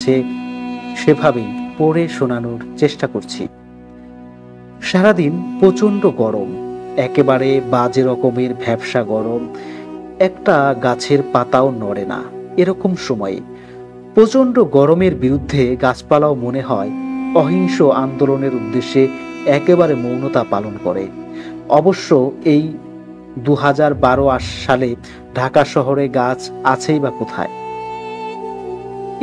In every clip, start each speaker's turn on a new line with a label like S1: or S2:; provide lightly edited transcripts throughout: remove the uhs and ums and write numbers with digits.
S1: হয়েছে সেভাবেই পড়ে শোনানোর চেষ্টা করছি। সারাদিন প্রচন্ড গরম, একেবারে বাজে রকমের ভ্যাপসা গরম, একটা গাছের পাতাও নড়ে না। এরকম সময়ে প্রচন্ড গরমের বিরুদ্ধে গাছপালাও মনে হয় অহিংস আন্দোলনের উদ্দেশ্যে একেবারে মৌনতা পালন করে। অবশ্য এই 2012 সালে ঢাকা শহরে গাছ আছেই বা কোথায়?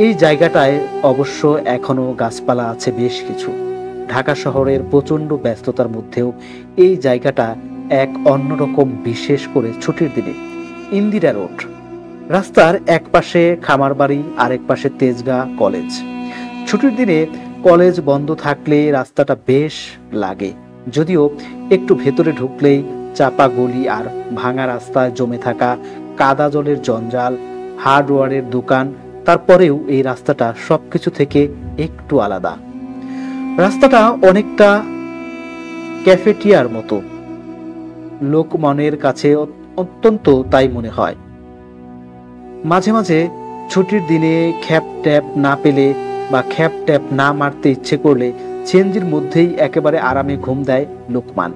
S1: এই জায়গাটায় অবশ্য এখনো গাছপালা আছে বেশ কিছু। ঢাকা শহরের প্রচন্ড ব্যস্ততার মধ্যেও এই জায়গাটা এক অন্যরকম, বিশেষ করে ছুটির দিনে। ইন্দিরা রোড, রাস্তার এক পাশে খামার বাড়ি, আরেক পাশে তেজগাঁ কলেজ। ছুটির দিনে কলেজ বন্ধ থাকলে রাস্তাটা বেশ লাগে, যদিও একটু ভেতরে ঢুকলেই চাপা গলি আর ভাঙা রাস্তায় জমে থাকা কাদা জলের জঞ্জাল, হার্ডওয়্যারের দোকান। তারপরেও এই রাস্তাটা সবকিছু থেকে একটু আলাদা। রাস্তাটা অনেকটা ক্যাফেটিয়ার মতো, লোকমনের কাছে অত্যন্ত তাই মনে হয়। মাঝে মাঝে ছুটির দিনে খ্যাপ ট্যাপ না পেলে বা খ্যাপ ট্যাপ না মারতে ইচ্ছে করলে সিএনজির মধ্যেই একেবারে আরামে ঘুম দেয় লোকমান।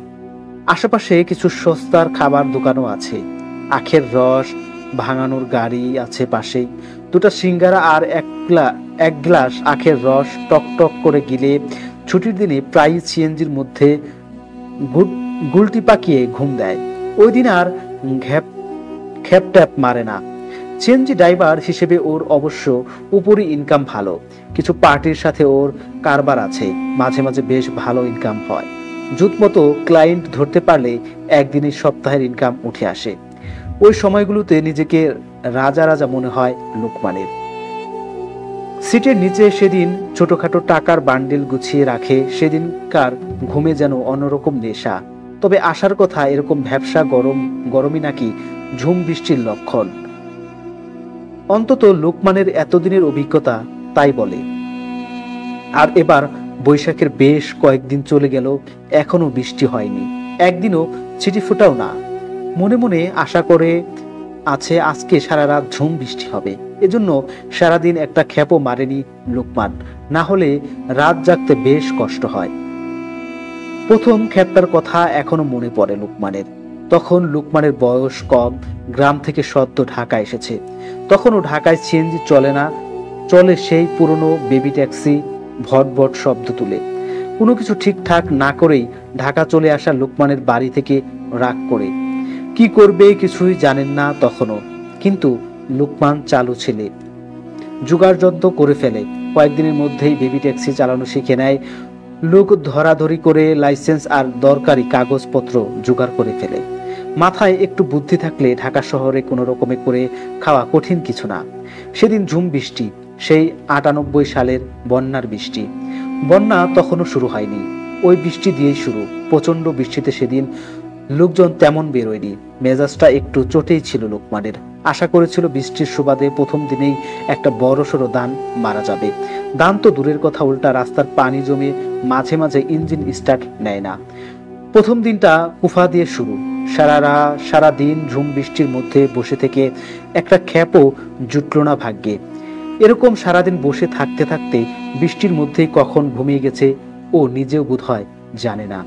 S1: আশেপাশে কিছু সস্তার খাবার দোকানও আছে, আখের রস, ভাঙানোর গাড়ি আছে পাশেই। দুটা সিঙ্গারা আর এক গ্লাস আখের রস টক টক করে গিলে ছুটির দিনে প্রায় সিএনজির মধ্যে গুলটি পাকিয়ে ঘুম দেয়। ওই দিন আর খ্যাপ ট্যাপ মারে না। সিএনজি ড্রাইভার হিসেবে ওর অবশ্য উপরই ইনকাম ভালো, কিছু পার্টির সাথে ওর কারবার আছে, মাঝে মাঝে বেশ ভালো ইনকাম হয়। জুত মতো ক্লায়েন্ট ধরতে পারলে একদিনের সপ্তাহের ইনকাম উঠে আসে। ওই সময়গুলোতে নিজেকে রাজা রাজা মনে হয় লোকমানের। সিটের নিচে সেদিন ছোটখাটো টাকার বান্ডিল গুছিয়ে রাখে। সেদিনকার ঘুমে যেন অন্যরকম নেশা। তবে আসার কথা এরকম ভ্যাপসা গরমই নাকি ঝুম বৃষ্টির লক্ষণ। অন্তত লোকমানের এতদিনের অভিজ্ঞতা তাই বলে। আর এবার বৈশাখের বেশ কয়েকদিন চলে গেল, এখনো বৃষ্টি হয়নি, একদিনও ছিটি ফোটাও না। মনে মনে আশা করে আছে আজকে সারা রাত ঝুম বৃষ্টি হবে। এজন্য সারাদিন একটা খ্যাপও মারেনি লোকমান, না হলে রাত জাগতে বেশ কষ্ট হয়। প্রথম খ্যাপটার কথা এখনো মনে পড়ে লোকমানের। তখন লোকমানের বয়স কম, গ্রাম থেকে সদ্য ঢাকা এসেছে। তখনও ঢাকায় সিএনজি চলে না, চলে সেই পুরনো বেবি ট্যাক্সি, ভটভট শব্দ তুলে। কোনো কিছু ঠিকঠাক না করেই ঢাকা চলে আসা লোকমানের বাড়ি থেকে রাগ করে। কি করবে কিছুই জানেন না তখনও, কিন্তু লোকমান চালু ছেলে, জোগাড় যন্ত্র করে ফেলে। কয়েকদিনের মধ্যেই বেবি ট্যাক্সি চালানো শিখে নেয়। লোক ধরাধরি করে লাইসেন্স আর দরকারি কাগজপত্র জোগাড় করে ফেলে। মাথায় একটু বুদ্ধি থাকলে ঢাকা শহরে কোনো রকমে করে খাওয়া কঠিন কিছু না। সেদিন ঝুম বৃষ্টি, সেই 98 সালের বন্যার বৃষ্টি। বন্যা তখনও শুরু হয়নি, ওই বৃষ্টি দিয়েই শুরু। প্রচন্ড বৃষ্টিতে সেদিন লোকজন তেমন বেরোয়নি। মেজাজটা একটু চটেই ছিল লোকমানের। আশা করেছিল বৃষ্টির সুবাদে প্রথম দিনেই একটা বড়সড় দান মারা যাবে। দান তো দূরের কথা, উল্টা রাস্তার পানি জমে মাঝে মাঝে ইঞ্জিন স্টার্ট নেয় না। প্রথম দিনটা কুফা দিয়ে শুরু। সারা দিন ঝুম বৃষ্টির মধ্যে বসে থেকে একটা খ্যাপও জুটল না ভাগ্যে। এরকম সারাদিন বসে থাকতে থাকতে বৃষ্টির মধ্যেই কখন ঘুমিয়ে গেছে ও নিজেও বোধহয় জানে না।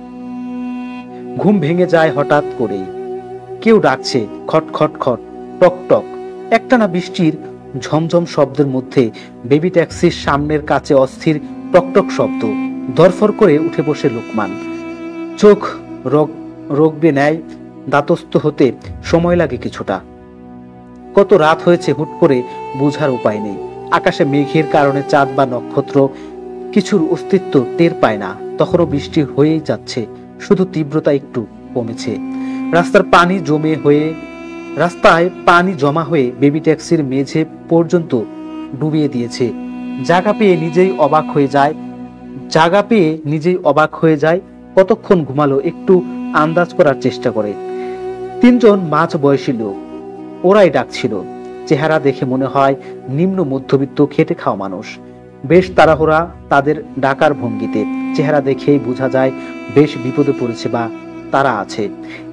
S1: ঘুম ভেঙে যায় হঠাৎ করেই, কেউ ডাকছে, খট খট খট, টক টক। একটানা বৃষ্টির ঝমঝম শব্দের মধ্যে বেবি ট্যাক্সির সামনের কাছে অস্থির টকটক শব্দ। ধরফর করে উঠে বসে লোকমান। চোখ রোগবে নেয়, দাতস্থ হতে সময় লাগে কিছুটা। কত রাত হয়েছে হুট করে বোঝার উপায় নেই। আকাশে মেঘের কারণে চাঁদ বা নক্ষত্র কিছুর অস্তিত্ব টের পায় না। তখনও বৃষ্টি হয়েই যাচ্ছে, শুধু তীব্রতা একটু কমেছে। রাস্তায় পানি জমা হয়ে বেবি ট্যাক্সির মেঝে পর্যন্ত ডুবিয়ে দিয়েছে। জায়গা পেয়ে নিজেই অবাক হয়ে যায়। কতক্ষণ ঘুমালো একটু আন্দাজ করার চেষ্টা করে। 3 জন মাঝ বয়সী লোক, ওরাই ডাকছিল। চেহারা দেখে মনে হয় নিম্ন মধ্যবিত্ত খেটে খাওয়া মানুষ। বেশ তাড়াহুড়া তাদের ডাকার ভঙ্গিতে। চেহারা দেখেই বোঝা যায় বেশ বিপদে পড়েছে বা তারা আছে।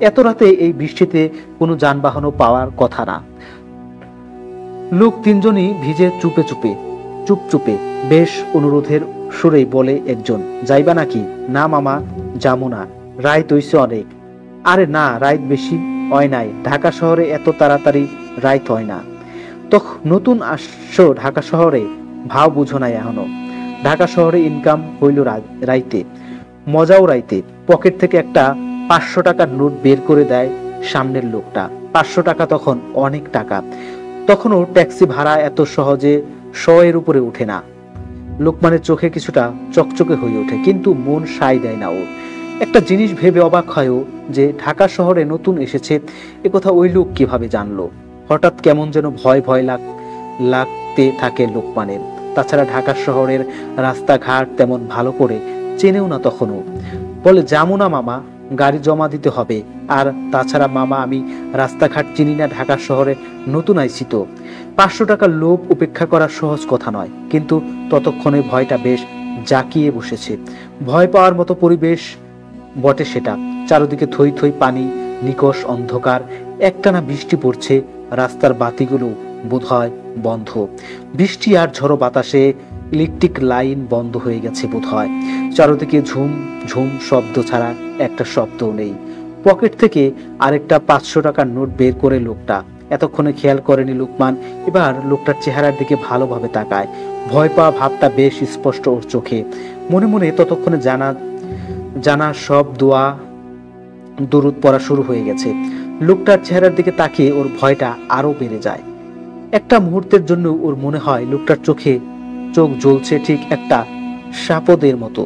S1: এত রাতে এই বৃষ্টিতে কোনো যানবাহনও পাওয়ার কথা না। লোক 3 জনই ভিজে চুপে চুপে চুপচুপে বেশ অনুরোধের সুরেই বলে একজন, যাইবা নাকি? না মামা, যামু না, রাইত হইছে অনেক। আরে না, রাইত বেশি হয় নাই, ঢাকা শহরে এত তাড়াতাড়ি রাইত হয় না। তখন নতুন আসছো ঢাকা শহরে, ভাও বুঝো নাই এখনো। ঢাকা শহরে ইনকাম হইল রাইতে, মজাও রাইতে। পকেট থেকে একটা 500 টাকার নোট বের করে দেয় সামনের লোকটা। 500 টাকা তখন অনেক টাকা। তখনও ট্যাক্সি ভাড়া এত সহজে 100 এর উপরে উঠে না। লোকমানের চোখে কিছুটা চকচকে হয়ে ওঠে, কিন্তু মন সায় দেয় না ও। একটা জিনিস ভেবে অবাক হয় ও, যে ঢাকা শহরে নতুন এসেছে একথা ওই লোক কিভাবে জানলো। হঠাৎ কেমন যেন ভয় ভয় লাগতে থাকে লোকমানের। তাছাড়া ঢাকা শহরের রাস্তাঘাট তেমন ভালো করে চেনেও না তখনও। বলে, যাবো না মামা, গাড়ি জমা দিতে হবে। আর তাছাড়া মামা, আমি রাস্তাঘাট চিনি না, ঢাকা শহরে নতুন আইছি তো। 500 টাকার লোভ উপেক্ষা করা সহজ কথা নয়, কিন্তু ততক্ষণে ভয়টা বেশ জাঁকিয়ে বসেছে। ভয় পাওয়ার মতো পরিবেশ বটে সেটা। চারদিকে থই থই পানি, নিকষ অন্ধকার, একটানা বৃষ্টি পড়ছে। রাস্তার বাতিগুলো বোধহয় বন্ধ। বৃষ্টি আর ঝড়ো বাতাসে ইলেকট্রিক লাইন বন্ধ হয়ে গেছে বোধহয়। চারদিকে ঝুম ঝুম শব্দ ছাড়া একটা শব্দও নেই। পকেট থেকে আরেকটা 500 টাকার নোট বের করে লোকটা এতক্ষণে খেয়াল করেনি লোকমান। এবার লোকটার চেহারার দিকে ভালোভাবে তাকায়। ভয় পাওয়া ভাবটা বেশ স্পষ্ট ওর চোখে। মনে মনে ততক্ষণে জানা সব দোয়া দরুদ পড়া শুরু হয়ে গেছে। লোকটার চেহারার দিকে তাকিয়ে ওর ভয়টা আরো বেড়ে যায়। একটা মুহূর্তের জন্য ওর মনে হয় লোকটার চোখ জ্বলছে ঠিক একটা সাপদের মতো।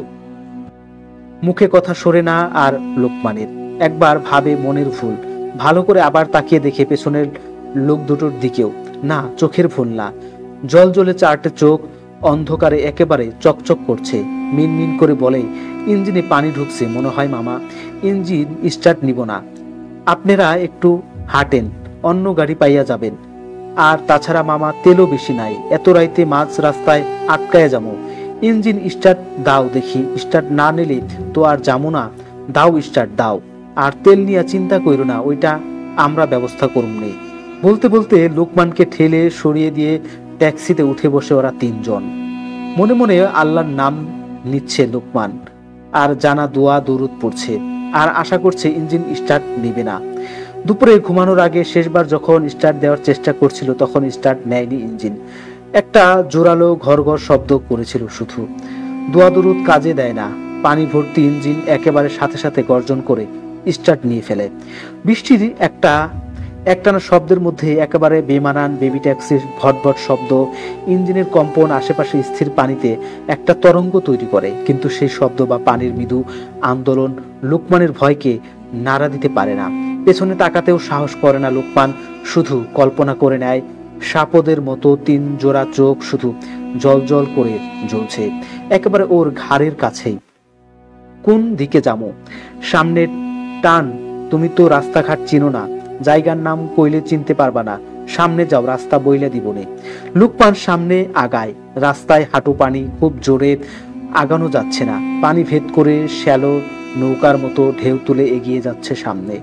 S1: মুখে কথা সরে না আর লোকমানের। একবার ভাবে মনের ভুল, ভালো করে আবার তাকিয়ে দেখে পেছনের লোক দুটোর দিকেও। না, চোখের ভুল না। জল জ্বলে 4টে চোখ অন্ধকারে একেবারে চকচক করছে। মিনমিন করে বলে, ইঞ্জিনে পানি ঢুকছে মনে হয় মামা, ইঞ্জিন স্টার্ট নিব না, আপনারা একটু হাঁটেন, অন্য গাড়ি পাইয়া যাবেন। আর তাছাড়া মামা, তেলও বেশি নাই, এত রাইতে মাঝ রাস্তায় আটকায়া যাবো। ইঞ্জিন স্টার্ট দাও দেখি। স্টার্ট না নিলে তো আর যাবো না, দাও স্টার্ট দাও। আর তেল নিয়ে চিন্তা করো না, ওইটা আমরা ব্যবস্থা করুম নে। বলতে বলতে লোকমানকে ঠেলে সরিয়ে দিয়ে ট্যাক্সিতে উঠে বসে ওরা 3 জন। মনে মনে আল্লাহর নাম নিচ্ছে লোকমান, আর জানা দোয়া দরুদ পড়ছে, আর আশা করছে ইঞ্জিন স্টার্ট নেবে না। দুপুরে ঘুমানোর আগে শেষবার যখন স্টার্ট দেওয়ার চেষ্টা করছিল, তখন স্টার্ট নেয়নি ইঞ্জিন। একটা জোরালো ঘর ঘর শব্দ করেছিল শুধু। দোয়া দরুদ কাজে দেয় না। পানি ভর্তি ইঞ্জিন একেবারে সাথে সাথে গর্জন করে স্টার্ট নিয়ে ফেলে। বৃষ্টির একটানা শব্দের মধ্যে একেবারে বেমানান বেবি ট্যাক্সির ভটভট শব্দ, ইঞ্জিনের কম্পন আশেপাশে স্থির পানিতে একটা তরঙ্গ তৈরি করে। কিন্তু সেই শব্দ বা পানির মৃদু আন্দোলন লোকমানের ভয়কে নাড়া দিতে পারে না। পেছনে তাকাতেও সাহস করে না লোকমান। শুধু কল্পনা করে নেয় সাপদের মতো 3 জোড়া চোখ শুধু জল জল করে জ্বলছে একেবারে ওর ঘাড়ের কাছেই। কোন দিকে যাবো? সামনে টান, তুমি তো রাস্তাঘাট চিনো না, জায়গার নাম কইলে চিনতে পারবা না, সামনে যাও, রাস্তা বইলে দিবনে। লোকমান সামনে আগায়। রাস্তায় হাঁটু পানি, খুব জোরে আগানো যাচ্ছে না। পানি ভেদ করে শ্যালো নৌকার মতো ঢেউ তুলে এগিয়ে যাচ্ছে সামনে।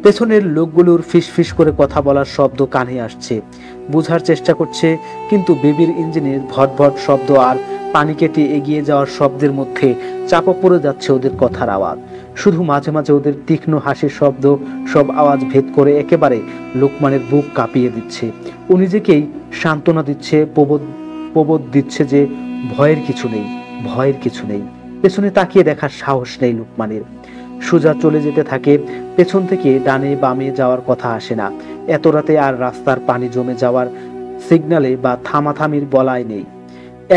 S1: পেছনের লোকগুলোর ফিসফিস করে কথা বলার শব্দ কানে আসছে। বুঝার চেষ্টা করছে, কিন্তু বেবির ইঞ্জিনের ভটভট শব্দ আর পানি কেটে এগিয়ে যাওয়ার শব্দের মধ্যে চাপা পড়ে যাচ্ছে ওদের কথার আওয়াজ। শুধু মাঝে মাঝে ওদের তীক্ষ্ণ হাসির শব্দ সব আওয়াজ ভেদ করে একেবারে লোকমানের বুক কাঁপিয়ে দিচ্ছে। ও নিজেকেই সান্ত্বনা দিচ্ছে, প্রবোধ দিচ্ছে যে ভয়ের কিছু নেই, ভয়ের কিছু নেই। পেছনে তাকিয়ে দেখার সাহস নেই লোকমানের। সোজা চলে যেতে থাকে। পেছন থেকে ডানে বামে যাওয়ার কথা আসে না। এত রাতে আর রাস্তার পানি জমে যাওয়ার সিগনালে বা থামাথামির বলাই নেই।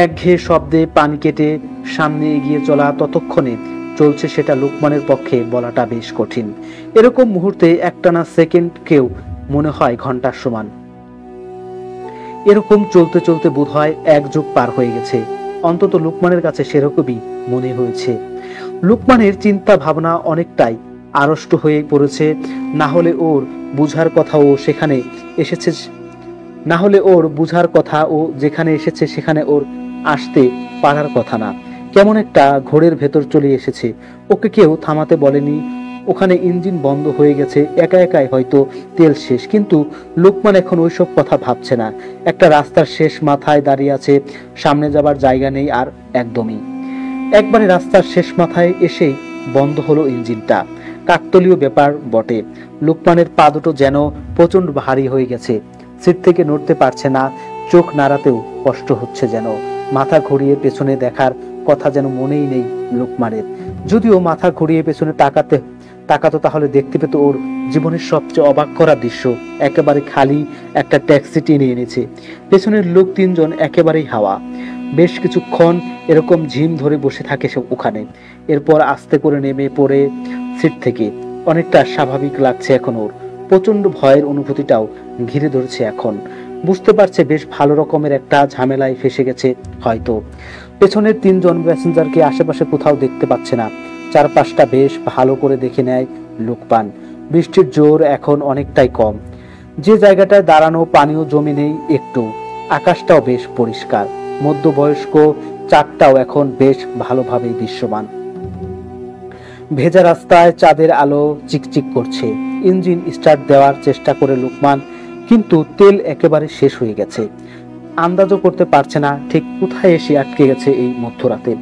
S1: একঘেয়ে শব্দে পানি কেটে সামনে এগিয়ে চলা ততক্ষণে চলছে সেটা লোকমানের পক্ষে বলাটা বেশ কঠিন। এরকম মুহূর্তে একটানা সেকেন্ডকেও মনে হয় ঘন্টার সমান। এরকম চলতে চলতে বোধ হয় 1 যুগ পার হয়ে গেছে। অন্তত লোকমানের কাছে সেরকমই মনে হয়েছে। লোকমানের চিন্তা ভাবনা অনেকটাই আড়ষ্ট হয়ে পড়েছে। না হলে ওর বুঝার কথা ও সেখানে এসেছে, না হলে ওর বুঝার কথা ও যেখানে এসেছে সেখানে ওর আসতে পারার কথা না। কেমন একটা ঘোরের ভেতর চলে এসেছে। ওকে কেউ থামাতে বলেনি, ও ওখানে ইঞ্জিন বন্ধ হয়ে গেছে, একা একাই হয়তো তেল শেষ, কিন্তু লোকমান এখন ওইসব কথা ভাবছে না। একটা রাস্তার শেষ মাথায় দাঁড়িয়ে আছে, সামনে যাবার জায়গা নেই আর একদমই। একবারে রাস্তার শেষ মাথায় এসেই বন্ধ হলো ইঞ্জিনটা। কাকতলীয় ব্যাপার বটে। লোকমানের পা দুটো যেন প্রচন্ড ভারী হয়ে গেছে, সিট থেকে নড়তে পারছে না, চোখ নাড়াতেও কষ্ট হচ্ছে যেন। মাথা ঘুরিয়ে পেছনে দেখার কথা যেন মনেই নেই লোকমানের। যদিও মাথা ঘুরিয়ে পেছনে তাকাতো তাহলে দেখতে পেত ওর জীবনের সবচেয়ে অবাক করা দৃশ্য। একেবারে খালি একটা ট্যাক্সি টেনে এনেছে, পেছনের লোক তিনজন একেবারেই হাওয়া। বেশ কিছুক্ষণ এরকম ঝিম ধরে বসে থাকে সে ওখানে, এরপর আস্তে করে নেমে পড়ে সিট থেকে। অনেকটা স্বাভাবিক লাগছে এখন ওর, প্রচন্ড ভয়ের অনুভূতিটাও ঘিরে ধরেছে এখন। বুঝতে পারছে বেশ ভালো রকমের একটা ঝামেলায় ফেসে গেছে হয়তো। পেছনের তিনজন প্যাসেঞ্জারকে আশেপাশে কোথাও দেখতে পাচ্ছে না, চারপাশটা বেশ ভালো করে দেখে নেয় লোকমান। বৃষ্টির জোর এখন অনেকটাই কম, যে জায়গাটায় দাঁড়ানো পানিও জমে নেই একটু। আকাশটাও বেশ পরিষ্কার, মধ্যবয়স্ক চাঁদটাও এখন বেশ ভালোভাবেই দৃশ্যমান। ভেজা রাস্তায় চাঁদের আলো চিকচিক করছে। ইঞ্জিন স্টার্ট দেওয়ার চেষ্টা করে লোকমান, কিন্তু তেল একেবারে শেষ হয়ে গেছে। আন্দাজও করতে পারছে না ঠিক কোথায় এসে আটকে গেছে এই মধ্যরাতে।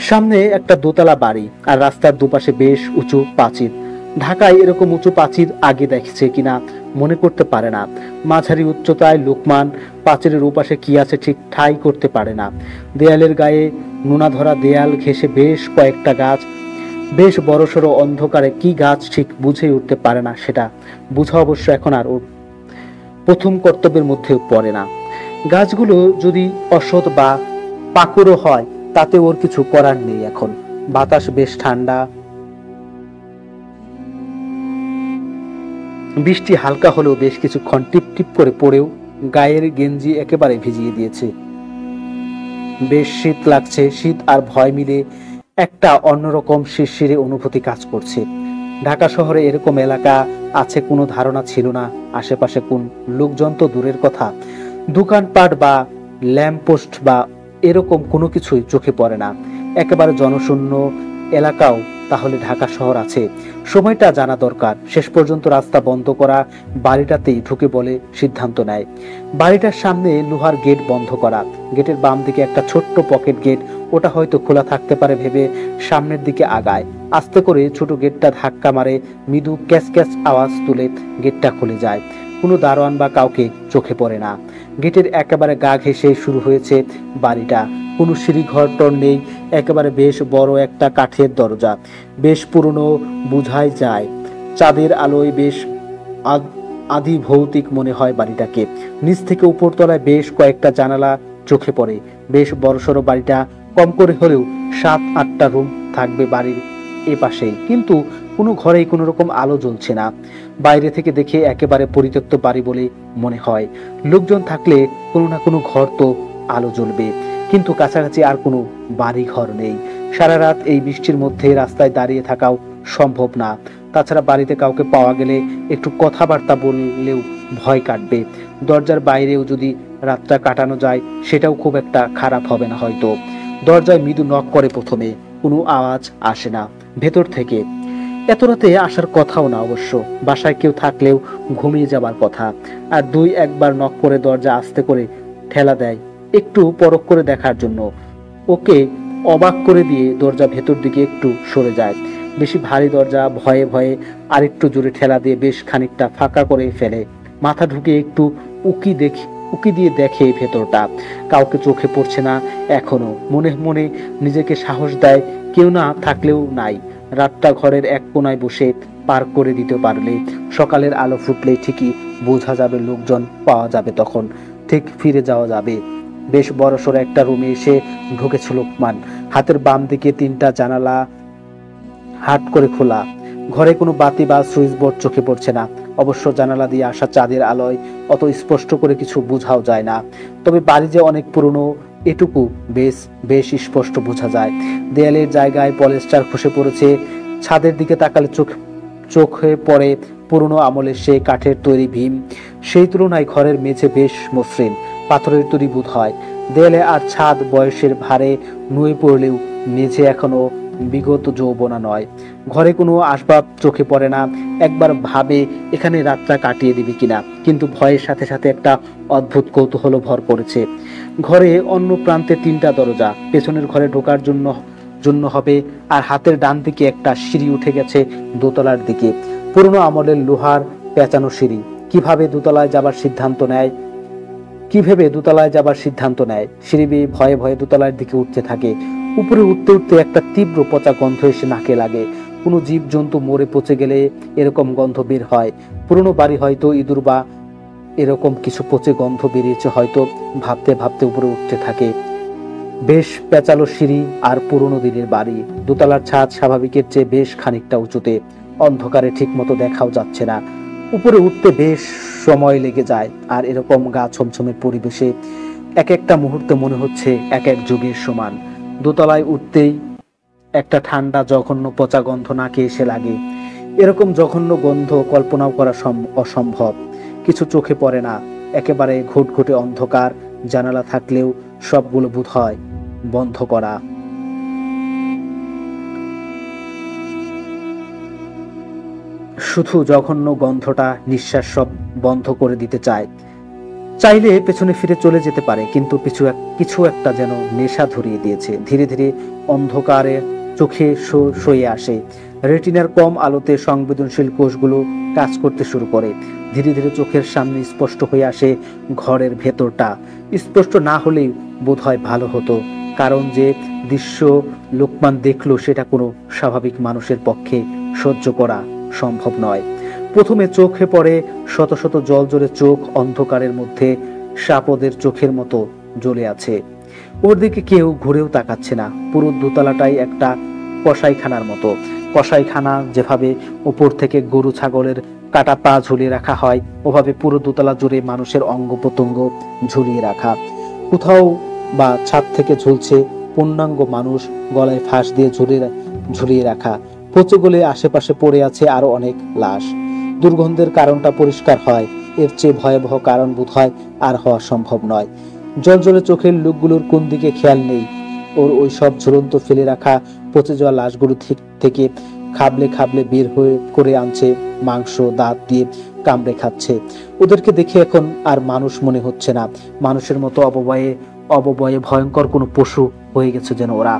S1: সামনে একটা দোতলা বাড়ি আর রাস্তার দুপাশে বেশ উঁচু প্রাচীর। ঢাকায় এরকম উঁচু প্রাচীর আগে দেখছে কিনা মনে করতে পারে না। মাঝারি উচ্চতায় লোকমান প্রাচীরের উপাশে কি আছে ঠিক ঠাই করতে পারে না। দেয়ালের গায়ে নোনা ধরা দেয়াল ঘেঁষে বেশ কয়েকটা গাছ, বেশ বড়সড় অন্ধকারে কি গাছ ঠিক বুঝে উঠতে পারে না। সেটা বুঝা অবশ্য এখন আর ওর প্রথম কর্তব্যের মধ্যেও পড়ে না। গাছগুলো যদি অসৎ বা পাকুড়ো হয় তাতে ওর কিছু করার নেই এখন। বাতাস বেশ ঠান্ডা, বৃষ্টি হালকা হলেও বেশ কিছুক্ষণ টিপ টিপ করে পড়েও গায়ের গেঞ্জি একেবারে ভিজিয়ে দিয়েছে। বেশ শীত লাগছে, শীত আর ভয় মিলে একটা অন্যরকম শিরশিরে অনুভূতি কাজ করছে। ঢাকা শহরে এরকম এলাকা আছে কোনো ধারণা ছিল না। আশেপাশে কোন লোকজন তো দূরের কথা, দোকানপাট বা ল্যাম্পপোস্ট বা এরকম কোনো কিছুই চোখে পড়ে না। একেবারে জনশূন্য এলাকাও তাহলে ঢাকা শহর আছে? সময়টা জানা দরকার। শেষ পর্যন্ত রাস্তা বন্ধ করা বাড়িটাতেই ঢুকে বলে সিদ্ধান্ত নেয়। বাড়িটার সামনে লোহার গেট বন্ধ করা, গেটের বাম দিকে একটা ছোট্ট পকেট গেট, ওটা হয়তো খোলা থাকতে পারে ভেবে সামনের দিকে আগায়। আস্তে করে ছোট গেটটা ধাক্কা মারে, মৃদু ক্যাচ ক্যাচ আওয়াজ তুলে গেটটা খুলে যায়। কোনো দারোয়ান বা কাউকে চোখে পড়ে না। গেটের একেবারে গা ঘেঁষে শুরু হয়েছে বাড়িটা। কোনো সিঁড়ি ঘরটর নেই, একেবারে বেশ বড় একটা কাঠের দরজা, বেশ পুরনো বোঝাই যায়। চাঁদের আলোয় বেশ আদি ভৌতিক মনে হয় বাড়িটাকে। নিচ থেকে উপরতলায় বেশ কয়েকটা জানালা চোখে পড়ে। বেশ বড়সড় বাড়িটা, কম করে হলেও 7-8টা রুম থাকবে বাড়ির এপাশেই, কিন্তু কোনো ঘরেই কোনো রকম আলো জ্বলছে না। বাইরে থেকে দেখে একেবারে পরিত্যক্ত বাড়ি বলে মনে হয়। লোকজন থাকলে কোনো না কোনো ঘর তো আলো জ্বলবে, কিন্তু কাছাকাছি আর কোনো বাড়ি ঘর নেই। সারা রাত এই বৃষ্টির মধ্যে রাস্তায় দাঁড়িয়ে থাকাও সম্ভব না। তাছাড়া বাড়িতে কাউকে পাওয়া গেলে একটু কথাবার্তা বললেও ভয় কাটবে। দরজার বাইরেও যদি রাতটা কাটানো যায় সেটাও খুব একটা খারাপ হবে না হয়তো। দরজায় মৃদু নক করে প্রথমে, কোনো আওয়াজ আসে না ভেতর থেকে। এত রাতে আসার কথাও না অবশ্য, বাসায় কেউ থাকলেও ঘুমিয়ে যাবার কথা। আর 2-1বার নক করে দরজা আস্তে করে ঠেলা দেয়, একটু পরখ করে দেখার জন্য। ওকে অবাক করে দিয়ে দরজা ভেতর দিকে একটু সরে যায়। বেশি ভারী দরজা ভয়ে ভয়ে আরেকটু জোরে ঠেলা দিয়ে বেশ খানিকটা ফাঁকা করে ফেলে। মাথা ঢুকে একটু উকি দিয়ে দেখে ভেতরটা। কাউকে চোখে পড়ছে না এখনো। মনে মনে নিজেকে সাহস দেয় কেউ না থাকলেও নাই। রাতটা ঘরের এক কোনায় বসে পার করে দিতে পারলে সকালের আলো ফুটলে ঠিকই বোঝা যাবে, লোকজন পাওয়া যাবে, তখন ঠিক ফিরে যাওয়া যাবে। বেশ বড়সড় একটা রুমে এসে ঢুকেছে লোকমান। হাতের বাম দিকে 3টা জানালা হাট করে খোলা। ঘরে কোনো বাতি বা সুইচ বোর্ড চোখে পড়ছে না। অবশ্য জানালা দিয়ে আসা চাঁদের আলোয় অত স্পষ্ট করে কিছু বোঝাও যায় না। তবে বাড়ি যে অনেক পুরনো এটুকু বেশ স্পষ্ট বোঝা যায়। দেয়ালের জায়গায় পলেস্টার খসে পড়েছে। ছাদের দিকে তাকালে চোখে পড়ে পুরনো আমলের সেই কাঠের তৈরি ভীম। সেই তুলনায় ঘরের মেঝে বেশ মসৃণ, পাথরের তৈরি বোধ হয়। দেয়ালে আর ছাদ বয়সের ভারে নুয়ে পড়লেও মেঝে এখনো বিগত যৌবনা নয়। ঘরে কোনো আসবাব চোখে পড়ে না। একবার ভাবে এখানে রাতটা কাটিয়ে দিবে কিনা, কিন্তু ভয়ের সাথে সাথে একটা অদ্ভুত কৌতূহল ভর করেছে। ঘরে অন্য প্রান্তে 3টা দরজা, পেছনের ঘরে ঢোকার জন্য জন্য হবে, আর হাতের ডান দিকে একটা সিঁড়ি উঠে গেছে দোতলার দিকে। পুরনো আমলের লোহার পেঁচানো সিঁড়ি। কিভাবে দোতলায় যাবার সিদ্ধান্ত নেয়। সিঁড়ি বেয়ে ভয়ে ভয়ে দোতলার দিকে উঠতে থাকে। উপরে উঠতে উঠতে একটা তীব্র পচা গন্ধ এসে নাকে লাগে। কোনো জীব জন্তু মরে পচে গেলে এরকম গন্ধ বের হয়। পুরনো বাড়ি, হয়তো ইঁদুর বা এরকম কিছু পচে গন্ধ বেরিয়েছে হয়তো। ভাবতে ভাবতে উপরে উঠতে থাকে। বেশ পেঁচালো সিঁড়ি আর পুরনো দিনের বাড়ি। দোতলার ছাদ স্বাভাবিকের চেয়ে বেশ খানিকটা উঁচুতে। অন্ধকারে ঠিক মতো দেখাও যাচ্ছে না। উপরে উঠতে বেশ সময় লেগে যায়, আর এরকম গা ছমছমের পরিবেশে এক একটা মুহূর্তে মনে হচ্ছে এক এক যুগের সমান। দোতলায় উঠতেই একটা ঠান্ডা জঘন্য পচা গন্ধ নাকে এসে লাগে। এরকম জঘন্য গন্ধ কল্পনাও করা অসম্ভব। কিছু চোখে পড়ে না। একেবারে ঘুটঘুটে অন্ধকার। জানালা থাকলেও সবগুলো বোধ হয় বন্ধ করা। শুধু জঘন্য গন্ধটা নিঃশ্বাস সব বন্ধ করে দিতে চায়। চাইলে পেছনে ফিরে চলে যেতে পারে, কিন্তু কিছু একটা যেন নেশা ধরিয়ে দিয়েছে। ধীরে ধীরে অন্ধকারে চোখে সয়ে আসে। রেটিনার কম আলোতে সংবেদনশীল কোষগুলো কাজ করতে শুরু করে। ধীরে ধীরে চোখের সামনে স্পষ্ট হয়ে আসে ঘরের ভেতরটা। স্পষ্ট না হলেই বোধ হয় ভালো হতো, কারণ যে দৃশ্য লোকমান দেখলো সেটা কোনো স্বাভাবিক মানুষের পক্ষে সহ্য করা সম্ভব নয়। প্রথমে চোখে পড়ে শত শত জলজলে চোখ অন্ধকারের মধ্যে সাপদের চোখের মতো জ্বলে আছে। ওর দিকে কেউ ঘুরেও তাকাচ্ছে না। পুরো দোতলাটাই একটা কসাইখানার মতো। কসাইখানা যেভাবে উপর থেকে গরু ছাগলের কাটা পা ঝুলিয়ে রাখা হয়, ওভাবে পুরো দোতলা জুড়ে মানুষের অঙ্গ প্রত্যঙ্গ ঝুলিয়ে রাখা। কোথাও বা ছাদ থেকে ঝুলছে পূর্ণাঙ্গ মানুষ, গলায় ফাঁস দিয়ে ঝুলিয়ে রাখা। পচে গলে আশেপাশে পড়ে আছে আরো অনেক লাশ। দুর্গন্ধের কারণটা পরিষ্কার হয়। এর চেয়ে ভয়াবহ কারণ বোধ হয় আর হওয়া সম্ভব নয়। জলজলে চোখের লোকগুলোর কোন দিকে খেয়াল নেই। ওর ওই সব ঝুলন্ত ফেলে রাখা পচে যাওয়া লাশগুলো থেকে খাবলে খাবলে বের হয়ে করে আনছে মাংস, দাঁত দিয়ে কামড়ে খাচ্ছে। ওদেরকে দেখে এখন আর মানুষ মনে হচ্ছে না। মানুষের মতো অববয়ে ভয়ঙ্কর কোনো পশু হয়ে গেছে যেন ওরা।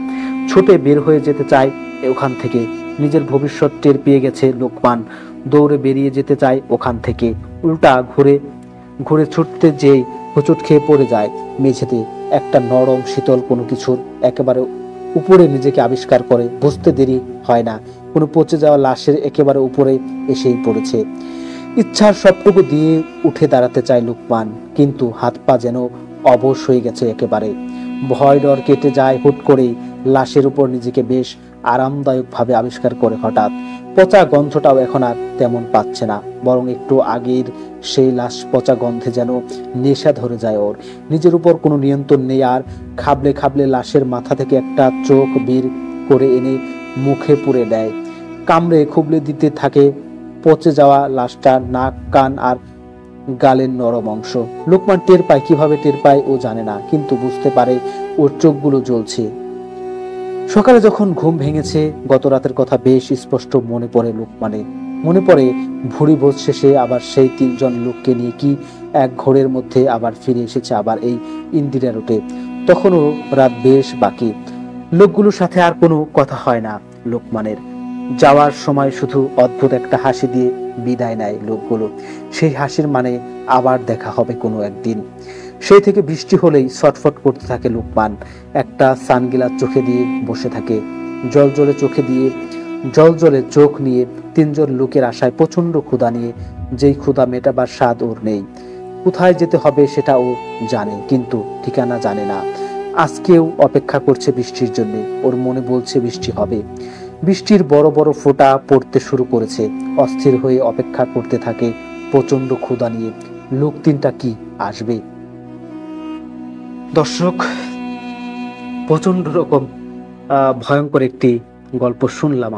S1: ছুটে বের হয়ে যেতে চায় ওখান থেকে। নিজের ভবিষ্যৎ টের পেয়ে গেছে লোকমান। দৌড়ে বেরিয়ে যেতে চায় ওখান থেকে। উল্টা ঘুরে ঘুরে ছুটতে যেই হোঁচট খেয়ে পড়ে যায় মেঝেতে। একটা নরম শীতল কোনো কিছুর একেবারে উপরে নিজেকে আবিষ্কার করে। বুঝতে দেরি হয় না, কোনো পচে যাওয়া লাশের একেবারে উপরে এসেই পড়েছে। ইচ্ছার সবটুকু দিয়ে উঠে দাঁড়াতে চায় লোকমান, কিন্তু হাত পা যেন অবশ হয়ে গেছে একেবারে। ভয় ডর কেটে যায় হুট করেই। লাশের উপর নিজেকে বেশ আরামদায়ক ভাবে আবিষ্কার করে হঠাৎ। পচা গন্ধটাও এখন আর তেমন পাচ্ছে না, বরং একটু আগের সেই লাশ পচা গন্ধে যেন নেশা ধরে যায় ওর। নিজের উপর কোনো নিয়ন্ত্রণ নেই আর। খাবলে খাবলে লাশের মাথা থেকে একটা চোখ বের করে এনে মুখে পুরে দেয়। কামড়ে খুবলে দিতে থাকে পচে যাওয়া লাশটা, নাক, কান আর গালের নরম অংশ। লোকমান টের পায়, কিভাবে টের পায় ও জানে না, কিন্তু বুঝতে পারে ওর চোখগুলো জ্বলছে। সকালে যখন ঘুম ভেঙেছে, গত রাতের কথা বেশ স্পষ্ট মনে পড়ে লোকমানের। মনে পড়ে ভুরি ভোজ শেষে আবার সেই 3জন লোককে নিয়ে কি এক ঘোরের মধ্যে আবার ফিরে এসেছে আবার এই ইন্দিরা রোডে। তখনও রাত বেশ বাকি। লোকগুলোর সাথে আর কোনো কথা হয় না লোকমানের। যাওয়ার সময় শুধু অদ্ভুত একটা হাসি দিয়ে বিদায় নেয় লোকগুলো। সেই হাসির মানে আবার দেখা হবে কোনো একদিন। সেই থেকে বৃষ্টি হলেই ছটফট করতে থাকে লোকমান। একটা সানগ্লাস চোখে দিয়ে বসে থাকে। জলজলে চোখ নিয়ে 3জন লোকের আশায় প্রচন্ড ক্ষুধা নিয়ে, যেই ক্ষুধা মেটাবার স্বাদ ওর নেই। কোথায় যেতে হবে সেটা ও জানে, কিন্তু ঠিকানা জানে না। আজকেও অপেক্ষা করছে বৃষ্টির জন্য। ওর মনে বলছে বৃষ্টি হবে। বৃষ্টির বড় বড় ফোঁটা পড়তে শুরু করেছে। অস্থির হয়ে অপেক্ষা করতে থাকে প্রচন্ড ক্ষুধা নিয়ে। লোক 3টা কি আসবে? দর্শক, প্রচন্ড রকম ভয়ঙ্কর একটি গল্প শুনলাম।